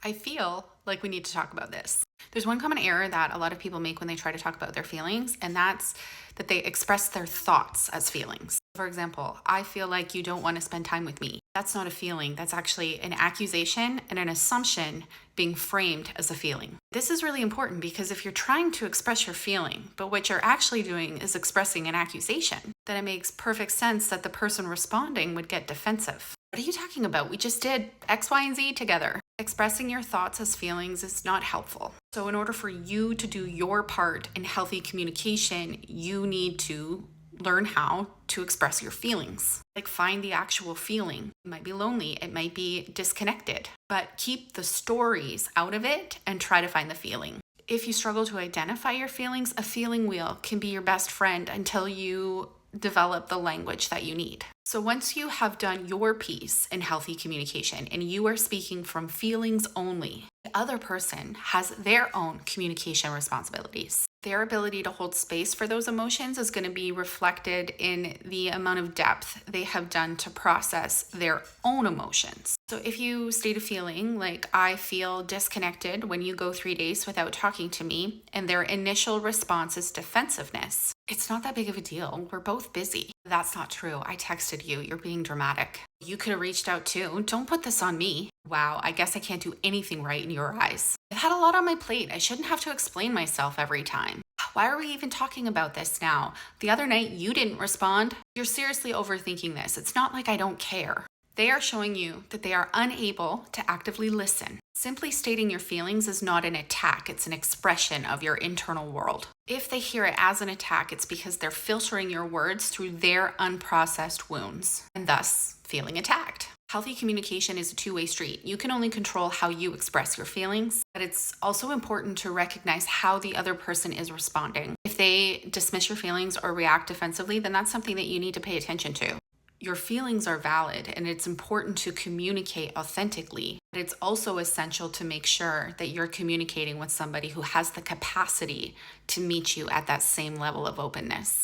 I feel like we need to talk about this. There's one common error that a lot of people make when they try to talk about their feelings, and that's that they express their thoughts as feelings. For example, I feel like you don't want to spend time with me. That's not a feeling. That's actually an accusation and an assumption being framed as a feeling. This is really important because if you're trying to express your feeling, but what you're actually doing is expressing an accusation, then it makes perfect sense that the person responding would get defensive. What are you talking about? We just did X, Y, and Z together. Expressing your thoughts as feelings is not helpful. So, in order for you to do your part in healthy communication, you need to learn how to express your feelings. Like, find the actual feeling. It might be lonely, it might be disconnected, but keep the stories out of it and try to find the feeling. If you struggle to identify your feelings, a feeling wheel can be your best friend until you develop the language that you need. So once you have done your piece in healthy communication and you are speaking from feelings only, the other person has their own communication responsibilities. Their ability to hold space for those emotions is going to be reflected in the amount of depth they have done to process their own emotions. So if you state a feeling like, I feel disconnected when you go 3 days without talking to me, and their initial response is defensiveness, it's not that big of a deal. We're both busy. That's not true. I texted you. You're being dramatic. You could have reached out too. Don't put this on me. Wow, I guess I can't do anything right in your eyes. I've had a lot on my plate. I shouldn't have to explain myself every time. Why are we even talking about this now? The other night you didn't respond. You're seriously overthinking this. It's not like I don't care. They are showing you that they are unable to actively listen. Simply stating your feelings is not an attack, it's an expression of your internal world. If they hear it as an attack, it's because they're filtering your words through their unprocessed wounds and thus feeling attacked. Healthy communication is a two-way street. You can only control how you express your feelings, but it's also important to recognize how the other person is responding. If they dismiss your feelings or react defensively, then that's something that you need to pay attention to. Your feelings are valid and it's important to communicate authentically, but it's also essential to make sure that you're communicating with somebody who has the capacity to meet you at that same level of openness.